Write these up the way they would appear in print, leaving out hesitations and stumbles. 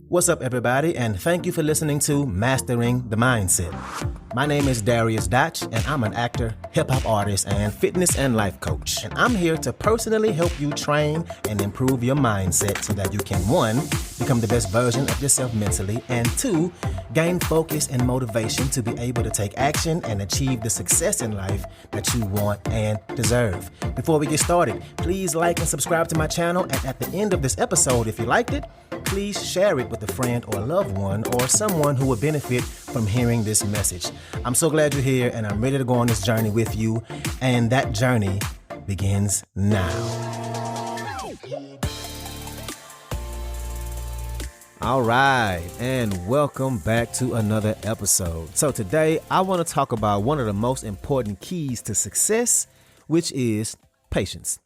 What's up, everybody, and thank you for listening to Mastering the Mindset. My name is Dariusdotch, and I'm an actor, hip-hop artist, and fitness and life coach. And I'm here to personally help you train and improve your mindset so that you can, 1, become the best version of yourself mentally, and 2, gain focus and motivation to be able to take action and achieve the success in life that you want and deserve. Before we get started, please like and subscribe to my channel, and at the end of this episode, if you liked it, please share it with a friend or a loved one or someone who would benefit from hearing this message. I'm so glad you're here, and I'm ready to go on this journey with you, and that journey begins now. All right, and welcome back to another episode. So today I want to talk about one of the most important keys to success, which is patience.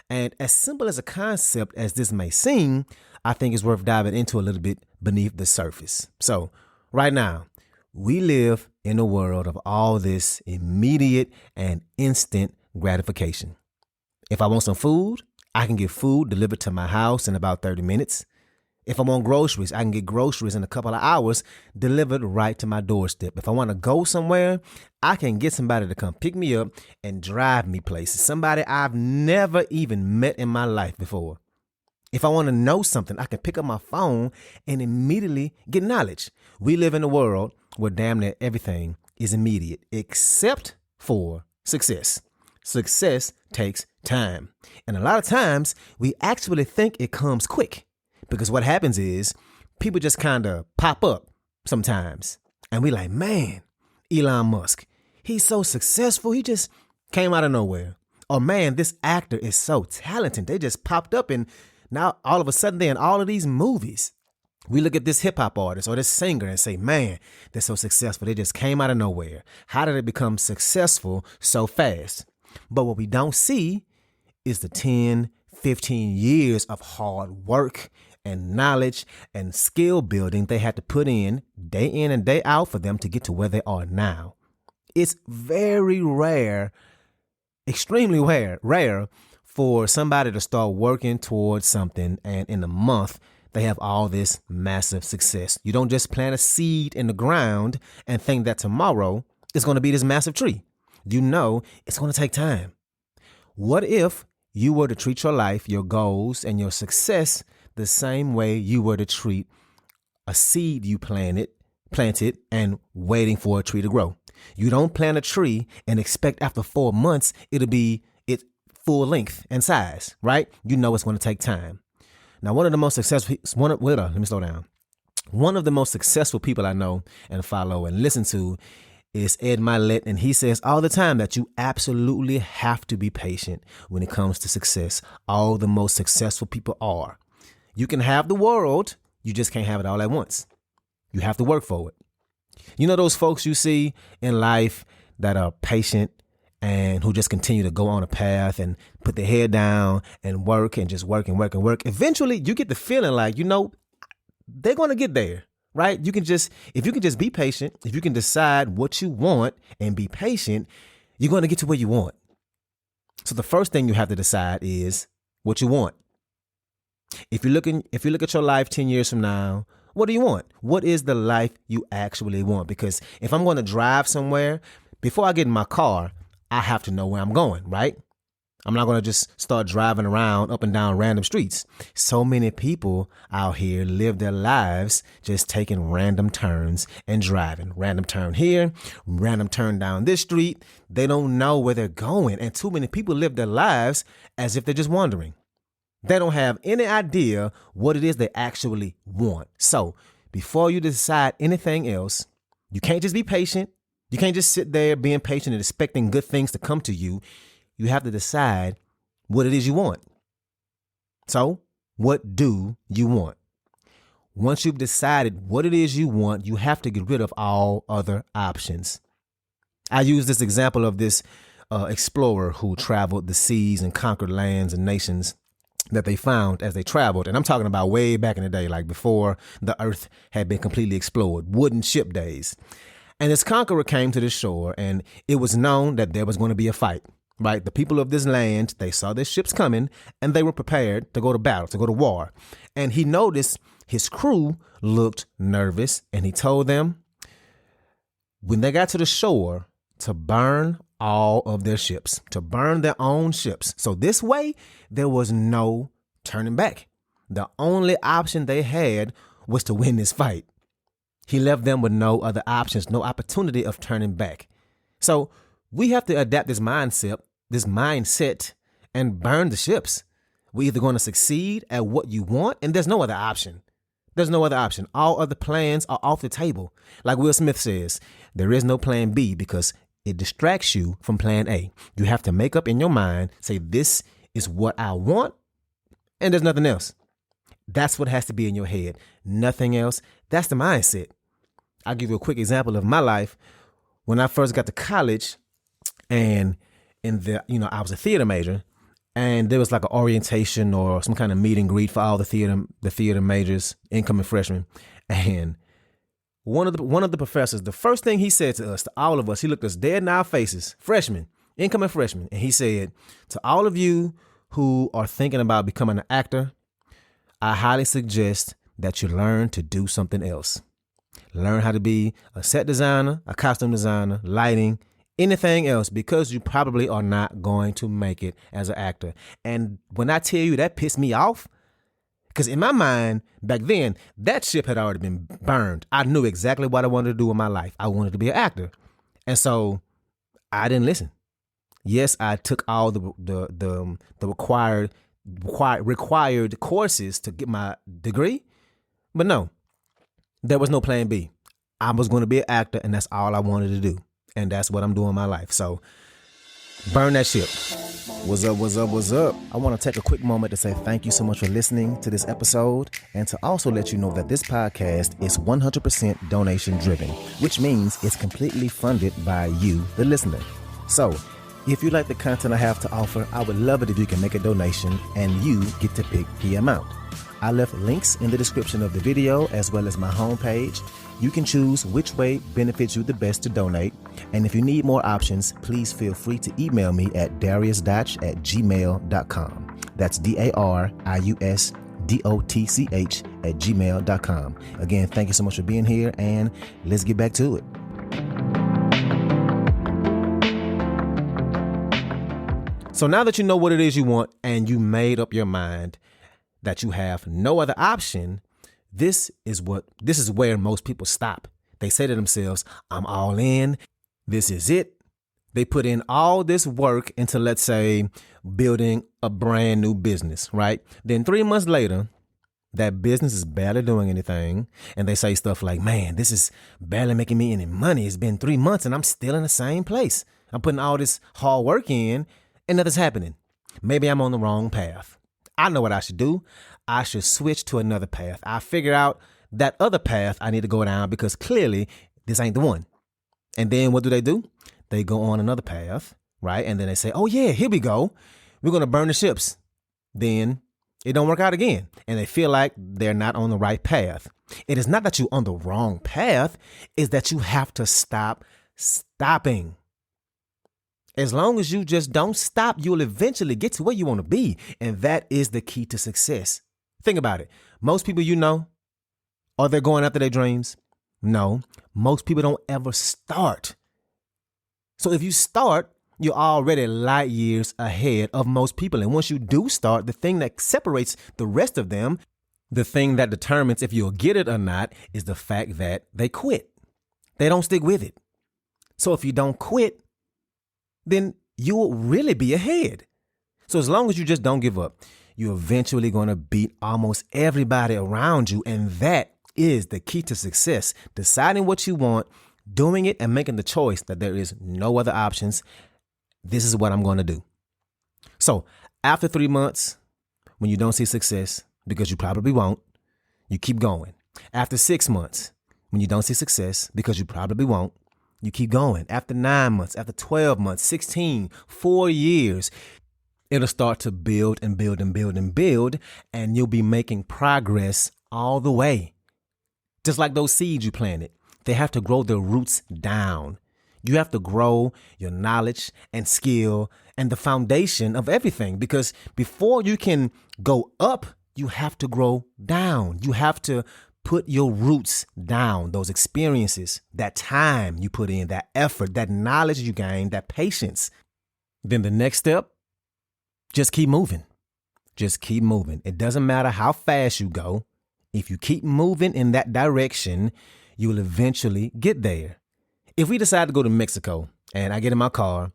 And as simple as a concept as this may seem, I think it's worth diving into a little bit beneath the surface. So right now, we live in a world of all this immediate and instant gratification. If I want some food, I can get food delivered to my house in about 30 minutes. If I want groceries, I can get groceries in a couple of hours delivered right to my doorstep. If I want to go somewhere, I can get somebody to come pick me up and drive me places. Somebody I've never even met in my life before. If I want to know something, I can pick up my phone and immediately get knowledge. We live in a world where damn near everything is immediate, except for success. Success takes time. And a lot of times, we actually think it comes quick. Because what happens is, people just kind of pop up sometimes. And we like, man, Elon Musk, he's so successful, he just came out of nowhere. Or man, this actor is so talented, they just popped up and now, all of a sudden, they're in all of these movies. We look at this hip hop artist or this singer and say, man, they're so successful. They just came out of nowhere. How did they become successful so fast? But what we don't see is the 10, 15 years of hard work and knowledge and skill building they had to put in and day out for them to get to where they are now. It's very rare, extremely rare for somebody to start working towards something and in a month they have all this massive success. You don't just plant a seed in the ground and think that tomorrow it's going to be this massive tree. You know it's going to take time. What if you were to treat your life, your goals, and your success the same way you were to treat a seed you planted and waiting for a tree to grow? You don't plant a tree and expect after 4 months it'll be full length and size, right? You know it's going to take time. Now, one of the most successful people I know and follow and listen to is Ed Mylett, and he says all the time that you absolutely have to be patient when it comes to success. All the most successful people are. You can have the world, you just can't have it all at once. You have to work for it. You know those folks you see in life that are patient and who just continue to go on a path and put their head down and work and just work and work and work. Eventually, you get the feeling like, they're going to get there, right? If you can just be patient, if you can decide what you want and be patient, you're going to get to where you want. So the first thing you have to decide is what you want. If you look at your life 10 years from now, what do you want? What is the life you actually want? Because if I'm going to drive somewhere, before I get in my car, I have to know where I'm going, right? I'm not going to just start driving around up and down random streets. So many people out here live their lives just taking random turns and driving. Random turn here, random turn down this street. They don't know where they're going. And too many people live their lives as if they're just wandering. They don't have any idea what it is they actually want. So before you decide anything else, you can't just be patient. You can't just sit there being patient and expecting good things to come to you. You have to decide what it is you want. So, what do you want? Once you've decided what it is you want, you have to get rid of all other options. I use this example of this explorer who traveled the seas and conquered lands and nations that they found as they traveled. And I'm talking about way back in the day, like before the earth had been completely explored, wooden ship days. And this conqueror came to the shore, and it was known that there was going to be a fight, right? The people of this land, they saw their ships coming, and they were prepared to go to battle, to go to war. And he noticed His crew looked nervous, and he told them when they got to the shore to burn all of their ships, to burn their own ships. So this way, there was no turning back. The only option they had was to win this fight. He left them with no other options, no opportunity of turning back. So we have to adapt this mindset and burn the ships. We're either going to succeed at what you want, and there's no other option. There's no other option. All other plans are off the table. Like Will Smith says, there is no plan B because it distracts you from plan A. You have to make up in your mind, say, this is what I want, and there's nothing else. That's what has to be in your head. Nothing else. That's the mindset. I'll give you a quick example of my life. When I first got to college, and I was a theater major, and there was like an orientation or some kind of meet and greet for all the theater majors, incoming freshmen. And one of the professors, the first thing he said to us, to all of us, he looked us dead in our faces, incoming freshmen, and he said, to all of you who are thinking about becoming an actor, I highly suggest that you learn to do something else. Learn how to be a set designer, a costume designer, lighting, anything else, because you probably are not going to make it as an actor. And when I tell you that pissed me off, because in my mind, back then, that ship had already been burned. I knew exactly what I wanted to do in my life. I wanted to be an actor. And so I didn't listen. Yes, I took all the required courses to get my degree, but no, there was no plan B. I was going to be an actor, and that's all I wanted to do. And that's what I'm doing in my life. So burn that ship. What's up, what's up, what's up? I want to take a quick moment to say thank you so much for listening to this episode, and to also let you know that this podcast is 100% donation driven, which means it's completely funded by you, the listener. So if you like the content I have to offer, I would love it if you can make a donation and you get to pick the amount. I left links in the description of the video as well as my homepage. You can choose which way benefits you the best to donate. And if you need more options, please feel free to email me at dariusdotch@gmail.com. That's dariusdotch@gmail.com. Again, thank you so much for being here, and let's get back to it. So now that you know what it is you want and you made up your mind that you have no other option, this is where most people stop. They say to themselves, I'm all in. This is it. They put in all this work into, let's say, building a brand new business, right? Then 3 months later, that business is barely doing anything. And they say stuff like, man, this is barely making me any money. It's been 3 months and I'm still in the same place. I'm putting all this hard work in and nothing's happening. Maybe I'm on the wrong path. I know what I should do. I should switch to another path. I figure out that other path I need to go down because clearly this ain't the one. And then what do? They go on another path, right? And then they say, oh yeah, here we go. We're going to burn the ships. Then it don't work out again. And they feel like they're not on the right path. It is not that you're on the wrong path. It's that you have to stop stopping. As long as you just don't stop, you'll eventually get to where you want to be. And that is the key to success. Think about it. Most people you know, are they going after their dreams? No. Most people don't ever start. So if you start, you're already light years ahead of most people. And once you do start, the thing that separates the rest of them, the thing that determines if you'll get it or not, is the fact that they quit. They don't stick with it. So if you don't quit, then you'll really be ahead. So as long as you just don't give up, you're eventually going to beat almost everybody around you. And that is the key to success. Deciding what you want, doing it, and making the choice that there is no other options. This is what I'm going to do. So after 3 months, when you don't see success, because you probably won't, you keep going. After 6 months, when you don't see success, because you probably won't, you keep going. After 9 months, after 12 months, 16, 4 years, it'll start to build and build and build and build, and you'll be making progress all the way. Just like those seeds you planted, they have to grow their roots down. You have to grow your knowledge and skill and the foundation of everything, because before you can go up, you have to grow down. You have to put your roots down, those experiences, that time you put in, that effort, that knowledge you gain, that patience. Then the next step, just keep moving. Just keep moving. It doesn't matter how fast you go. If you keep moving in that direction, you will eventually get there. If we decide to go to Mexico and I get in my car,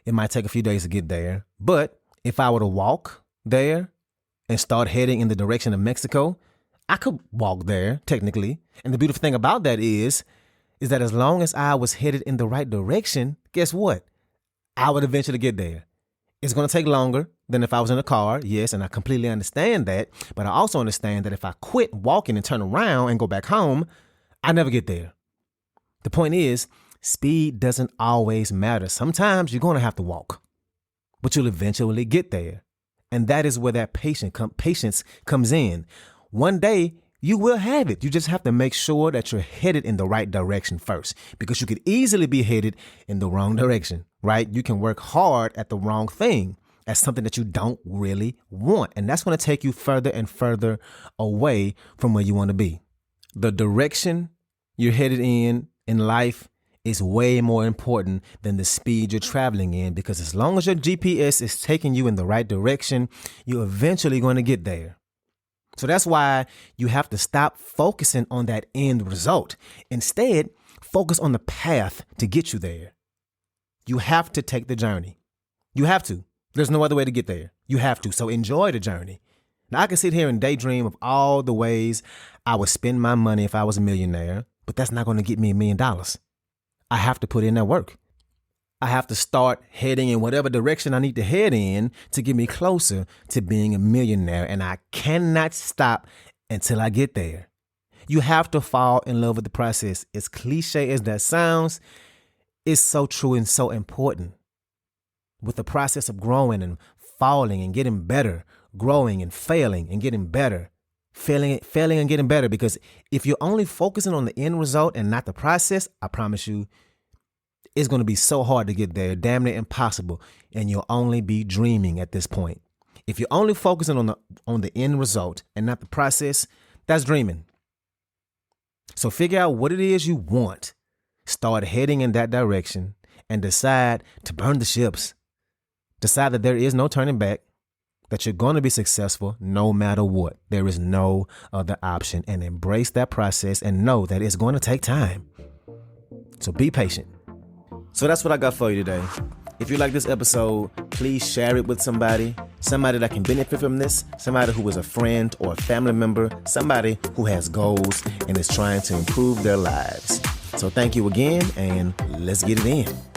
it might take a few days to get there. But if I were to walk there and start heading in the direction of Mexico, I could walk there technically. And the beautiful thing about that is that as long as I was headed in the right direction, guess what? I would eventually get there. It's going to take longer than if I was in a car, yes, and I completely understand that. But I also understand that if I quit walking and turn around and go back home, I never get there. The point is, speed doesn't always matter. Sometimes you're going to have to walk, but you'll eventually get there. And that is where that patience comes in. One day, you will have it. You just have to make sure that you're headed in the right direction first, because you could easily be headed in the wrong direction, right? You can work hard at the wrong thing, at something that you don't really want. And that's going to take you further and further away from where you want to be. The direction you're headed in life is way more important than the speed you're traveling in, because as long as your GPS is taking you in the right direction, you're eventually going to get there. So that's why you have to stop focusing on that end result. Instead, focus on the path to get you there. You have to take the journey. You have to. There's no other way to get there. You have to. So enjoy the journey. Now, I can sit here and daydream of all the ways I would spend my money if I was a millionaire, but that's not going to get me $1 million. I have to put in that work. I have to start heading in whatever direction I need to head in to get me closer to being a millionaire. And I cannot stop until I get there. You have to fall in love with the process. As cliche as that sounds, it's so true and so important. With the process of growing and falling and getting better, growing and failing and getting better, failing and getting better. Because if you're only focusing on the end result and not the process, I promise you, it's going to be so hard to get there, damn near impossible, and you'll only be dreaming at this point. If you're only focusing on the end result and not the process, that's dreaming. So figure out what it is you want, start heading in that direction, and decide to burn the ships. Decide that there is no turning back, that you're going to be successful no matter what. There is no other option, and embrace that process and know that it's going to take time. So be patient. So that's what I got for you today. If you like this episode, please share it with somebody that can benefit from this, somebody who is a friend or a family member, somebody who has goals and is trying to improve their lives. So thank you again, and let's get it in.